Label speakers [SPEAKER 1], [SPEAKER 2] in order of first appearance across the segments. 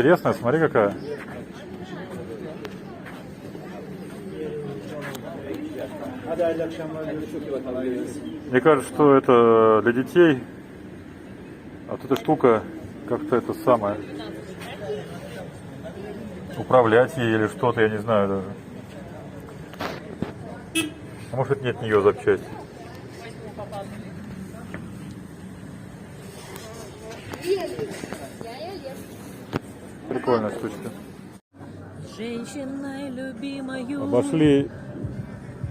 [SPEAKER 1] интересная, смотри какая. Мне кажется, что это для детей. А вот эта штука как-то это самое. Управлять ей или что-то, я не знаю даже. А может это нет от нее запчасти. Прикольная штучка. Обошли,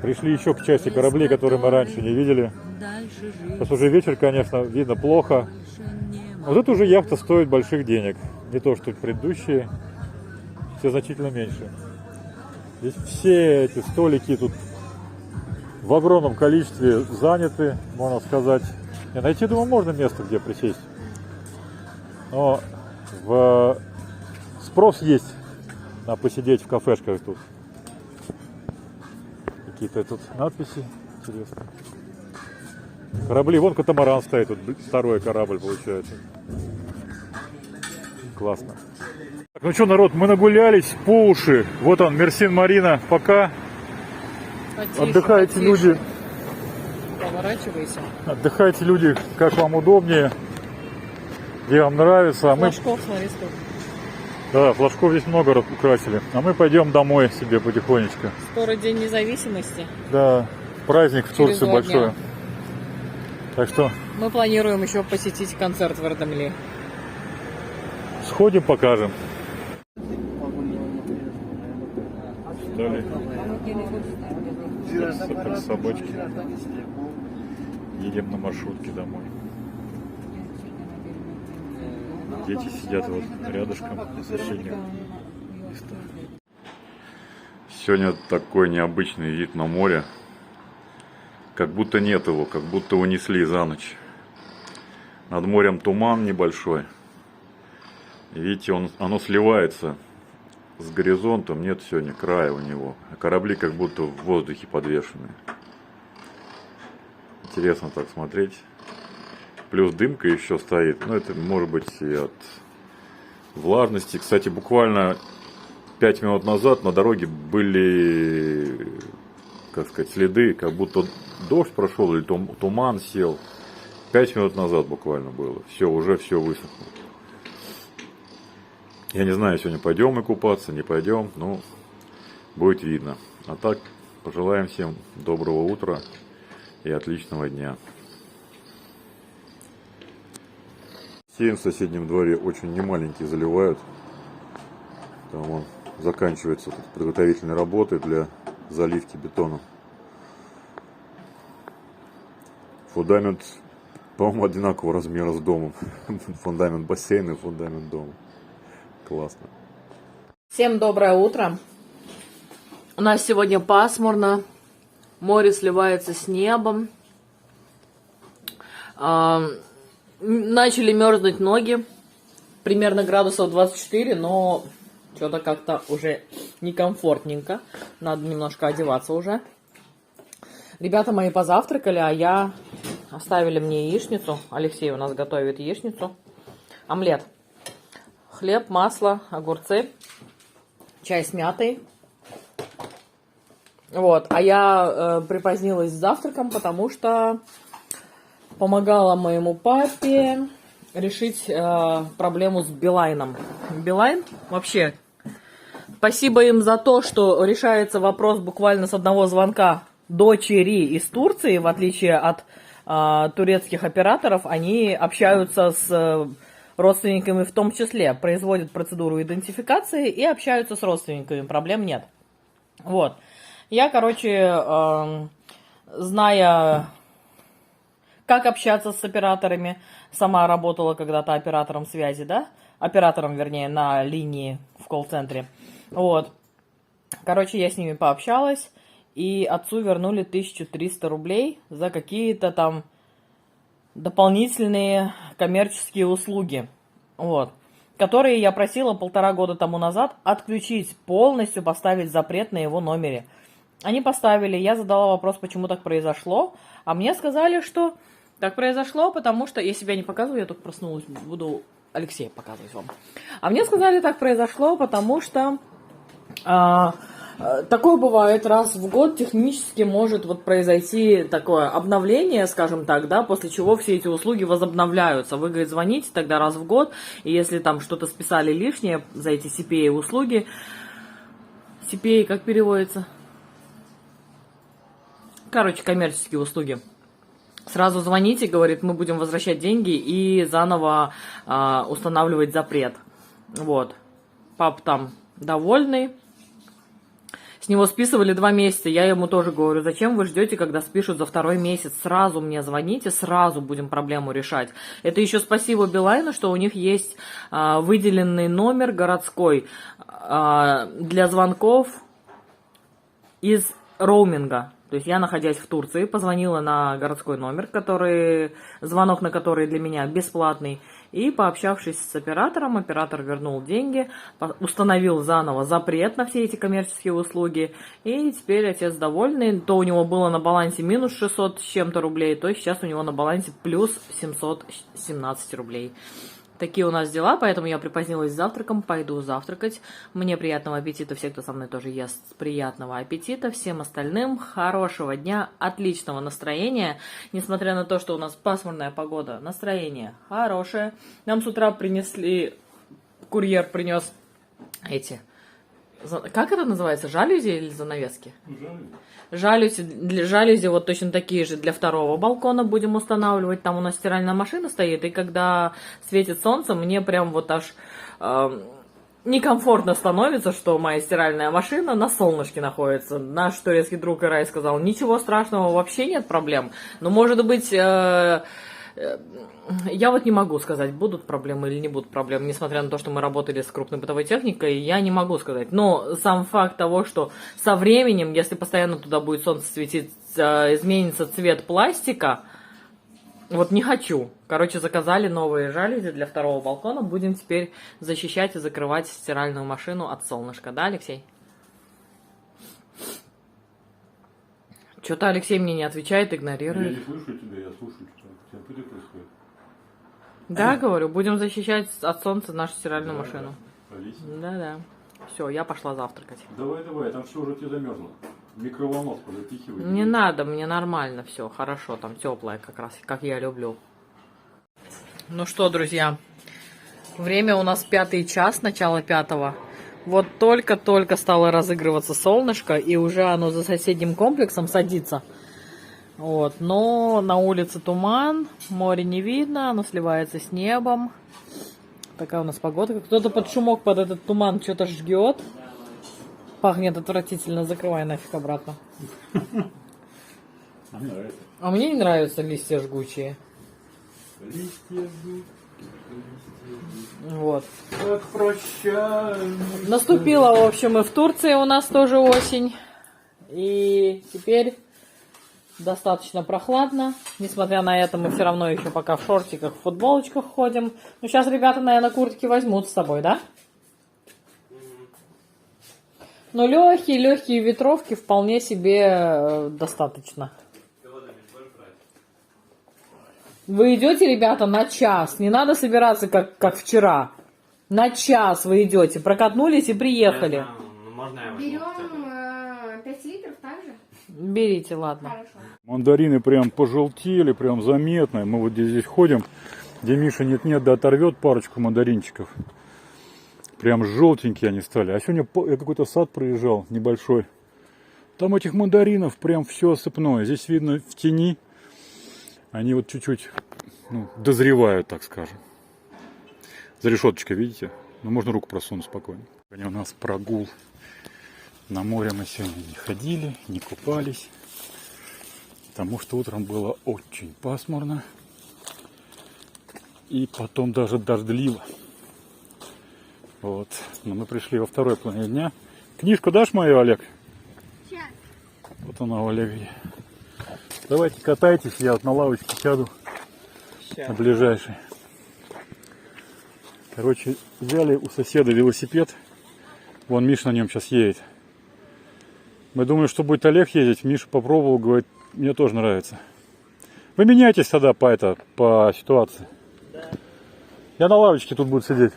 [SPEAKER 1] пришли еще к части кораблей, которые мы раньше не видели. Сейчас уже вечер, конечно, видно плохо. Вот эта уже яхта стоит больших денег. Не то, что предыдущие. Все значительно меньше. Здесь все эти столики тут в огромном количестве заняты, можно сказать. И найти, думаю, можно место, где присесть. Но спрос есть на посидеть в кафешках тут. Какие-то тут надписи интересные. Корабли, вон катамаран стоит, тут второй корабль получается. Классно. Так, ну что, народ, мы нагулялись по уши. Вот он, Мерсин Марина. Пока. Потише, отдыхайте, потише. Люди.
[SPEAKER 2] Поворачивайся.
[SPEAKER 1] Отдыхайте, люди, как вам удобнее, где вам нравится.
[SPEAKER 2] Флажков, смотри, сколько.
[SPEAKER 1] Да, флажков здесь много украсили. А мы пойдем домой себе потихонечку.
[SPEAKER 2] Скоро День независимости.
[SPEAKER 1] Да, праздник в Турции большой. Так что...
[SPEAKER 2] Мы планируем еще посетить концерт в Эрдемле.
[SPEAKER 1] Сходим, покажем. Встали. Супер собачки. Едем на маршрутке домой. Дети сидят вот рядышком на соседних местах. Сегодня такой необычный вид на море. Как будто нет его, как будто унесли за ночь. Над морем туман небольшой. И видите, оно сливается с горизонтом. Нет сегодня края у него. А корабли как будто в воздухе подвешены. Интересно так смотреть. Плюс дымка еще стоит. Ну, это может быть и от влажности. Кстати, буквально 5 минут назад на дороге были, как сказать, следы, как будто дождь прошел или туман сел. 5 минут назад буквально было. Все, уже все высохло. Я не знаю, сегодня пойдем мы купаться, не пойдем. Ну, будет видно. А так, пожелаем всем доброго утра и отличного дня. В соседнем дворе очень немаленькие заливают. Там вон заканчиваются тут подготовительные работы для заливки бетона. Фундамент, по-моему, одинакового размера с домом. Фундамент бассейна и фундамент дома. Классно.
[SPEAKER 2] Всем доброе утро. У нас сегодня пасмурно. Море сливается с небом. Начали мерзнуть ноги, примерно градусов 24, но что-то как-то уже некомфортненько, надо немножко одеваться уже. Ребята мои позавтракали, а я оставили мне яичницу, Алексей у нас готовит яичницу, омлет, хлеб, масло, огурцы, чай с мятой. Вот, а я припозднилась с завтраком, потому что помогала моему папе решить проблему с Билайном. Билайн вообще, спасибо им за то, что решается вопрос буквально с одного звонка дочери из Турции, в отличие от турецких операторов, они общаются с родственниками в том числе, производят процедуру идентификации и общаются с родственниками, проблем нет. Вот. Я, короче, зная, как общаться с операторами, сама работала когда-то оператором связи, да? Оператором, вернее, на линии в колл-центре. Вот. Короче, я с ними пообщалась, и отцу вернули 1300 рублей за какие-то там дополнительные коммерческие услуги, вот, которые я просила 1,5 года тому назад отключить, полностью поставить запрет на его номере. Они поставили, я задала вопрос, почему так произошло, а мне сказали, что так произошло, потому что, я себя не показываю, я только проснулась, буду Алексея показывать вам. А мне сказали, так произошло, потому что такое бывает раз в год, технически может вот произойти такое обновление, скажем так, да, после чего все эти услуги возобновляются. Вы, говорит, звоните тогда раз в год, и если там что-то списали лишнее за эти CPA услуги, CPA как переводится? Короче, коммерческие услуги. Сразу звоните, говорит, мы будем возвращать деньги и заново устанавливать запрет. Вот. Пап там довольный. С него списывали 2 месяца. Я ему тоже говорю, зачем вы ждете, когда спишут за 2-й месяц? Сразу мне звоните, сразу будем проблему решать. Это еще спасибо Билайну, что у них есть выделенный номер городской для звонков из роуминга. То есть я, находясь в Турции, позвонила на городской номер, звонок на который для меня бесплатный, и, пообщавшись с оператором, оператор вернул деньги, установил заново запрет на все эти коммерческие услуги, и теперь отец довольный. То у него было на балансе минус 600 с чем-то рублей, то сейчас у него на балансе плюс 717 рублей. Такие у нас дела, поэтому я припозднилась с завтраком, пойду завтракать. Мне приятного аппетита, все, кто со мной тоже ест, приятного аппетита. Всем остальным хорошего дня, отличного настроения. Несмотря на то, что у нас пасмурная погода, настроение хорошее. Нам с утра курьер принес как это называется, жалюзи или занавески? Жалюзи вот точно такие же для 2-го балкона будем устанавливать. Там у нас стиральная машина стоит, и когда светит солнце, мне прям вот аж некомфортно становится, что моя стиральная машина на солнышке находится. Наш турецкий друг Ирай сказал, ничего страшного, вообще нет проблем. Но может быть... Я вот не могу сказать, будут проблемы или не будут проблемы, несмотря на то, что мы работали с крупной бытовой техникой, я не могу сказать. Но сам факт того, что со временем, если постоянно туда будет солнце светить, изменится цвет пластика, вот не хочу. Короче, заказали новые жалюзи для 2-го балкона, будем теперь защищать и закрывать стиральную машину от солнышка, да, Алексей? Что-то Алексей мне не отвечает, игнорирует.
[SPEAKER 1] Я не слышу тебя, я слушаю, что происходит.
[SPEAKER 2] Да, говорю, будем защищать от солнца нашу стиральную машину. Да. Все, я пошла завтракать.
[SPEAKER 1] Давай, там все уже тебе замерзло. Микроволновку запихивай.
[SPEAKER 2] Не надо, мне нормально все, хорошо, там теплое как раз, как я люблю. Ну что, друзья, время у нас 5-й час, начало 5-го. Вот только-только стало разыгрываться солнышко, и уже оно за соседним комплексом садится. Вот, но на улице туман, море не видно, оно сливается с небом. Такая у нас погода. Кто-то под шумок, под этот туман что-то жгет. Пахнет отвратительно, закрывай нафиг обратно. А мне не нравятся листья жгучие. Вот.
[SPEAKER 1] Как прощаем.
[SPEAKER 2] Наступила, в общем, и в Турции у нас тоже осень. И теперь достаточно прохладно. Несмотря на это, мы все равно еще пока в шортиках, в футболочках ходим. Ну, сейчас ребята, наверное, куртки возьмут с собой, да? Но легкие ветровки вполне себе достаточно. Вы идете, ребята, на час. Не надо собираться, как вчера. На час вы идете. Прокатнулись и приехали.
[SPEAKER 3] Берем 5 литров также?
[SPEAKER 2] Берите, ладно.
[SPEAKER 3] Хорошо.
[SPEAKER 1] Мандарины прям пожелтели, прям заметно. Мы вот здесь ходим, где Миша нет-нет, да оторвет парочку мандаринчиков. Прям желтенькие они стали. А сегодня я какой-то сад проезжал, небольшой. Там этих мандаринов прям все осыпное. Здесь видно в тени. Они вот чуть-чуть дозревают, так скажем. За решеточкой, видите? Ну, можно руку просунуть спокойно. Сегодня у нас прогул. На море мы сегодня не ходили, не купались. Потому что утром было очень пасмурно. И потом даже дождливо. Вот. Но мы пришли во второй половине дня. Книжку дашь мою, Олег?
[SPEAKER 3] Сейчас.
[SPEAKER 1] Вот она у Олега. Давайте катайтесь, я вот на лавочке сяду. На ближайшей. Короче, взяли у соседа велосипед. Вон Миша на нем сейчас едет. Мы думали, что будет Олег ездить. Миша попробовал, говорит, мне тоже нравится. Вы меняйтесь тогда по ситуации. Да. Я на лавочке тут буду сидеть.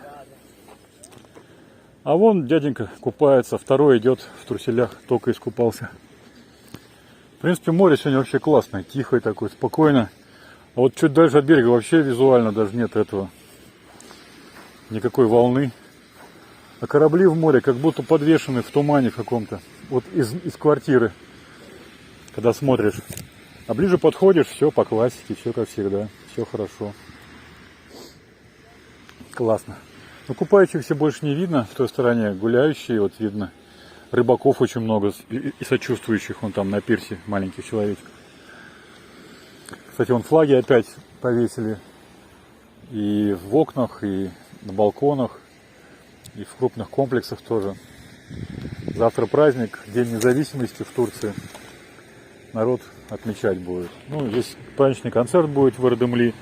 [SPEAKER 1] А вон дяденька купается, второй идет в труселях, только искупался. В принципе, море сегодня вообще классное, тихое такое, спокойно. А вот чуть дальше от берега вообще визуально даже нет этого. Никакой волны. А корабли в море как будто подвешены в тумане в каком-то. Вот из квартиры, когда смотришь. А ближе подходишь, все по классике, все как всегда. Все хорошо. Классно. Но купающихся больше не видно. В той стороне гуляющие, вот видно. Рыбаков очень много и сочувствующих. Вон там на пирсе маленьких человечков. Кстати, вон флаги опять повесили. И в окнах, и на балконах. И в крупных комплексах тоже. Завтра праздник, День независимости в Турции. Народ отмечать будет. Ну, здесь праздничный концерт будет в Эрдемли.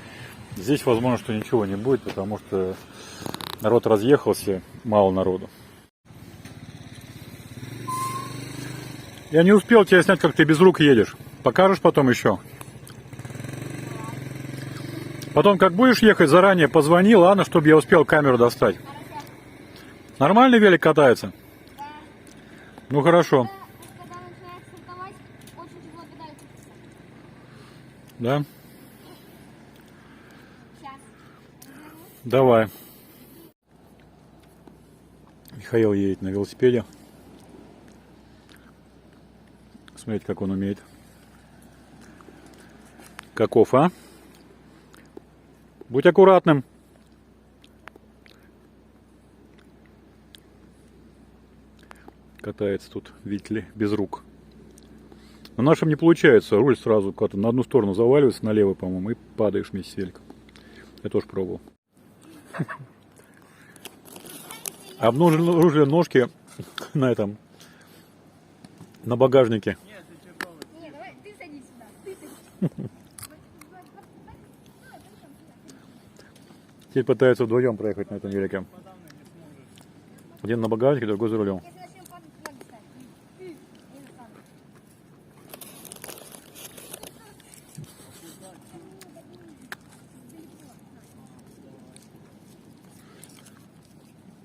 [SPEAKER 1] Здесь, возможно, что ничего не будет, потому что народ разъехался, мало народу. Я не успел тебя снять, как ты без рук едешь. Покажешь потом еще? Потом, как будешь ехать, заранее позвони, ладно, чтобы я успел камеру достать. Нормальный велик катается?
[SPEAKER 3] Да.
[SPEAKER 1] Ну хорошо.
[SPEAKER 3] Когда начинает стартовать, очень тяжело педали крутятся.
[SPEAKER 1] Да?
[SPEAKER 3] Сейчас.
[SPEAKER 1] Давай. Михаил едет на велосипеде. Смотрите, как он умеет. Каков, а? Будь аккуратным. Катается тут, видите ли, без рук. На нашем не получается. Руль сразу куда-то на одну сторону заваливается, налево, по-моему, и падаешь вместе с великом. Я тоже пробовал. Обнаружили ножки на этом, на багажнике.
[SPEAKER 3] Не, давай, ты садись сюда. Ты садись.
[SPEAKER 1] Теперь пытаются вдвоем проехать на этом велике. Один на багажнике, другой за рулем.
[SPEAKER 3] Если начнем падать, флаги ставь. Не застану.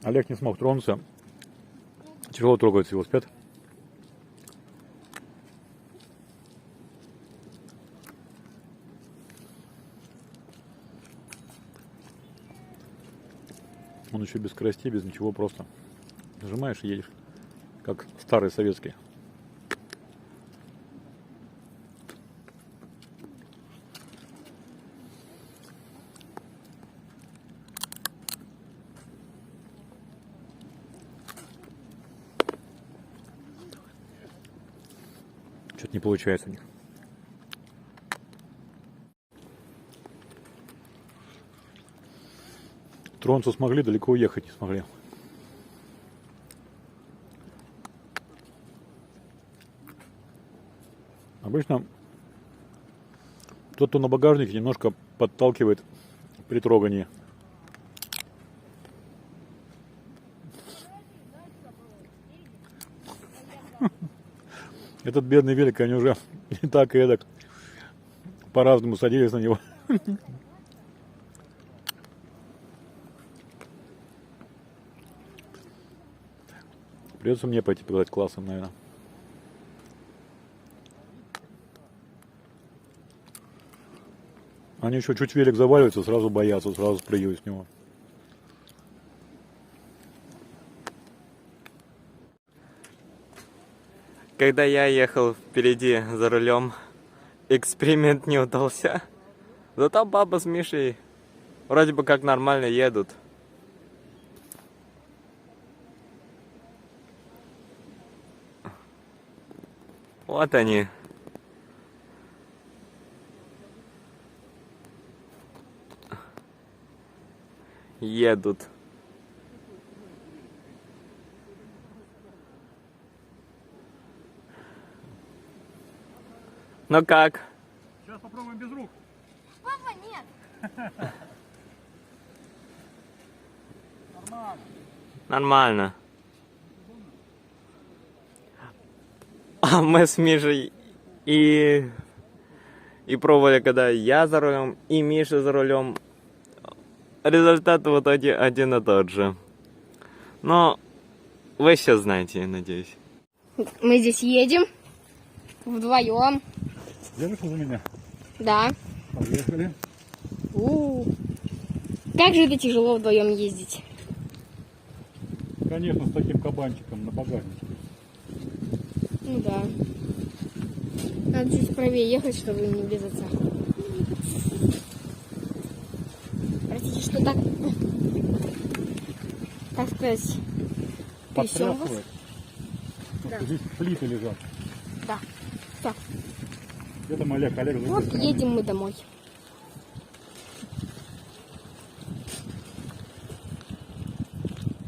[SPEAKER 1] Олег не смог тронуться. Тяжело трогается велосипед. Он еще без скоростей, без ничего, просто нажимаешь и едешь, как старый советский. Что-то не получается у них. Тронуться смогли, далеко уехать не смогли. Обычно тот, кто на багажнике, немножко подталкивает при трогании. Этот бедный велик, они уже и так, и эдак по-разному садились на него. Придется мне пойти показать классом, наверное. Они еще чуть велик заваливается, сразу боятся, сразу спрыгивают с него.
[SPEAKER 4] Когда я ехал впереди за рулем, эксперимент не удался. Зато баба с Мишей вроде бы как нормально едут. Вот они. Едут. Ну как?
[SPEAKER 1] Сейчас попробуем без рук.
[SPEAKER 3] Папа, нет.
[SPEAKER 4] Нормально. А мы с Мишей и пробовали, когда я за рулем, и Миша за рулем. результат в итоге один и тот же. Но вы все знаете, я надеюсь.
[SPEAKER 3] Мы здесь едем вдвоем.
[SPEAKER 1] Держишься за меня?
[SPEAKER 3] Да.
[SPEAKER 1] Поехали.
[SPEAKER 3] Как же это тяжело вдвоем ездить.
[SPEAKER 1] Конечно, с таким кабанчиком на багажнике.
[SPEAKER 3] Ну да. Надо чуть правее ехать, чтобы не врезаться. Простите, что так сказать, трясем вас.
[SPEAKER 1] Потрясывает.
[SPEAKER 3] Да.
[SPEAKER 1] Здесь плиты лежат.
[SPEAKER 3] Да. Все.
[SPEAKER 1] Где там Олег? Олег
[SPEAKER 3] Вот едем мы домой.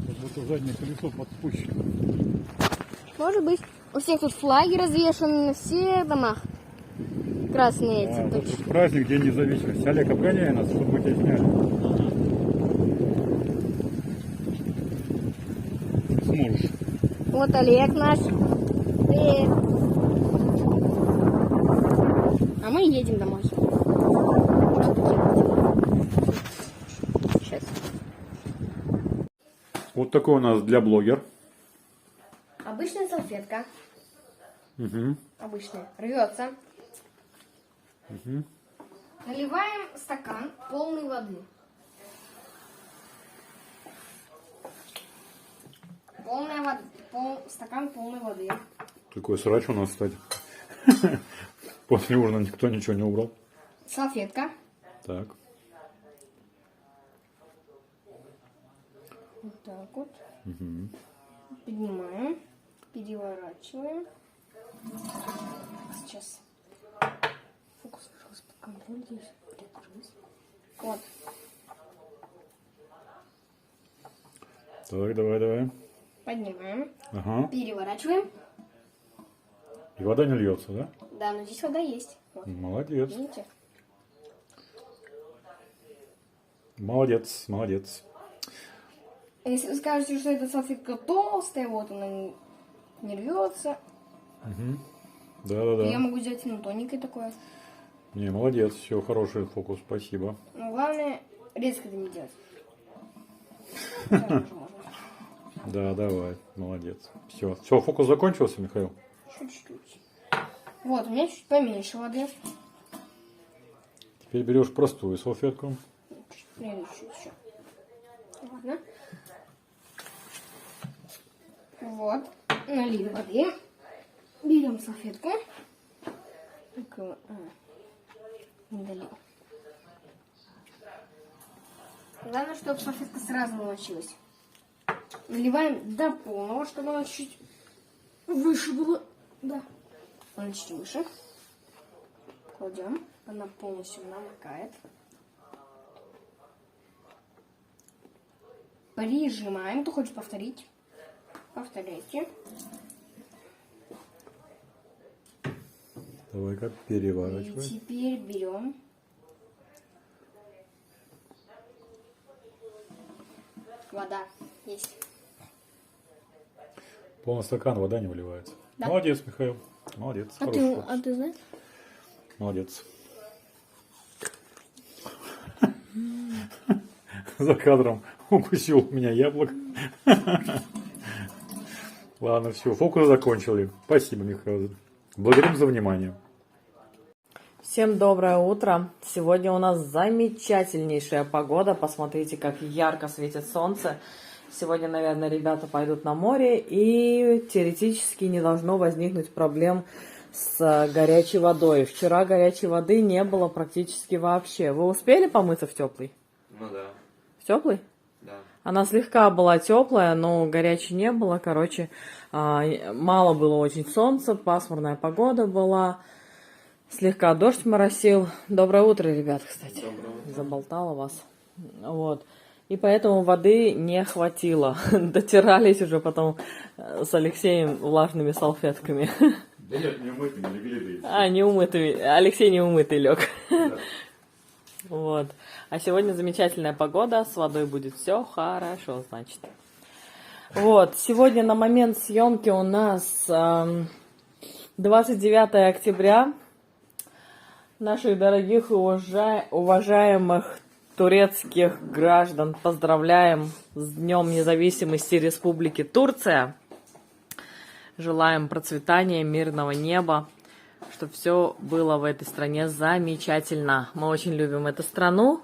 [SPEAKER 1] Как будто заднее колесо подспущено.
[SPEAKER 3] Может быть. У всех тут флаги развешаны на всех домах. Красные эти.
[SPEAKER 1] Вот тут праздник, День независимости. Олег, обгоняй нас, чтобы мы тебя сняли. Сможешь.
[SPEAKER 3] Вот Олег наш. Привет. А мы едем домой. Сейчас.
[SPEAKER 1] Вот такой у нас для блогер.
[SPEAKER 3] Обычная салфетка.
[SPEAKER 1] Угу.
[SPEAKER 3] Обычная. Рвется. Наливаем стакан полной воды. Полная вода. Стакан полной воды.
[SPEAKER 1] Такой срач у нас, кстати. После ужина никто ничего не убрал.
[SPEAKER 3] Салфетка.
[SPEAKER 1] Так.
[SPEAKER 3] Вот так вот. Поднимаем. Переворачиваем. Сейчас. Фокус, пожалуйста, под контроль здесь. Придержись. Вот.
[SPEAKER 1] Так, давай.
[SPEAKER 3] Поднимаем.
[SPEAKER 1] Ага.
[SPEAKER 3] Переворачиваем.
[SPEAKER 1] И вода не льется, да?
[SPEAKER 3] Да, но здесь вода есть. Вот.
[SPEAKER 1] Молодец.
[SPEAKER 3] Видите?
[SPEAKER 1] Молодец.
[SPEAKER 3] Если вы скажете, что эта салфетка толстая, вот она не рвется, то я
[SPEAKER 1] Да.
[SPEAKER 3] могу сделать тоненькое такое.
[SPEAKER 1] Не, молодец, все, хороший фокус, спасибо.
[SPEAKER 3] Но главное, резко это не делать. Всё, уже можно.
[SPEAKER 1] Да, давай, молодец. Все, фокус закончился, Михаил?
[SPEAKER 3] Еще чуть-чуть. Вот, у меня чуть поменьше воды.
[SPEAKER 1] Теперь берешь простую салфетку.
[SPEAKER 3] Чуть еще. Ладно. Вот. Налили воды. Берем салфетку. Не долил. Главное, чтобы салфетка сразу намочилась. Наливаем до полного, чтобы она чуть выше была. Да. Она чуть выше. Кладем. Она полностью намокает. Прижимаем. Кто хочет повторить? Повторяйте.
[SPEAKER 1] Давай-ка
[SPEAKER 3] И
[SPEAKER 1] переворачивай.
[SPEAKER 3] теперь берем. Вода есть.
[SPEAKER 1] Полный стакан, вода не выливается.
[SPEAKER 3] Да.
[SPEAKER 1] Молодец, Михаил. Молодец. Хороший фокус.
[SPEAKER 3] ты знаешь?
[SPEAKER 1] Молодец. За кадром укусил меня яблоко. Ладно, все, фокус закончили. Спасибо, Михаил. Благодарим за внимание.
[SPEAKER 2] Всем доброе утро. Сегодня у нас замечательнейшая погода. Посмотрите, как ярко светит солнце. Сегодня, наверное, ребята пойдут на море, и теоретически не должно возникнуть проблем с горячей водой. Вчера горячей воды не было практически вообще. Вы успели помыться в теплый?
[SPEAKER 4] Ну да.
[SPEAKER 2] В теплый?
[SPEAKER 4] Да.
[SPEAKER 2] Она слегка была теплая, но горячей не было. Короче, мало было очень солнца, пасмурная погода была. Слегка дождь моросил. Доброе утро, ребят, кстати.
[SPEAKER 4] Доброе утро.
[SPEAKER 2] Заболтала вас. Вот. И поэтому воды не хватило. Дотирались уже потом с Алексеем влажными салфетками.
[SPEAKER 1] Да нет, не умытыми, легли.
[SPEAKER 2] Неумытыми. Алексей неумытый лег. Вот. А сегодня замечательная погода, с водой будет все хорошо, значит. Вот, сегодня на момент съемки у нас 29 октября. Наших дорогих и уважаемых турецких граждан поздравляем с Днем независимости Республики Турция. Желаем процветания, мирного неба, чтобы все было в этой стране замечательно. Мы очень любим эту страну.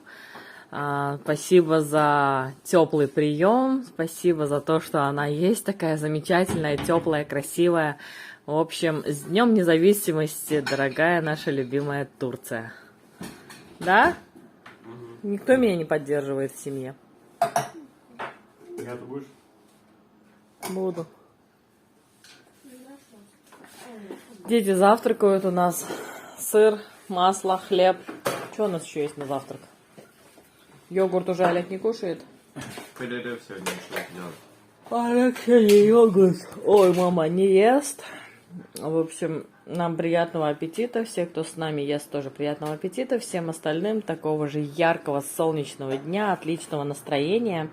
[SPEAKER 2] Спасибо за теплый прием, спасибо за то, что она есть такая замечательная, теплая, красивая. В общем, с Днем независимости, дорогая наша любимая Турция. Да? Никто меня не поддерживает в семье.
[SPEAKER 1] Ты будешь?
[SPEAKER 2] Буду. Дети завтракают у нас. Сыр, масло, хлеб. Что у нас еще есть на завтрак? Йогурт уже Олег не кушает?
[SPEAKER 4] Перерыв сегодня делать.
[SPEAKER 2] Олег сегодня йогурт. Ой, мама не ест. В общем, нам приятного аппетита. Все, кто с нами ест, тоже приятного аппетита. Всем остальным такого же яркого солнечного дня, отличного настроения.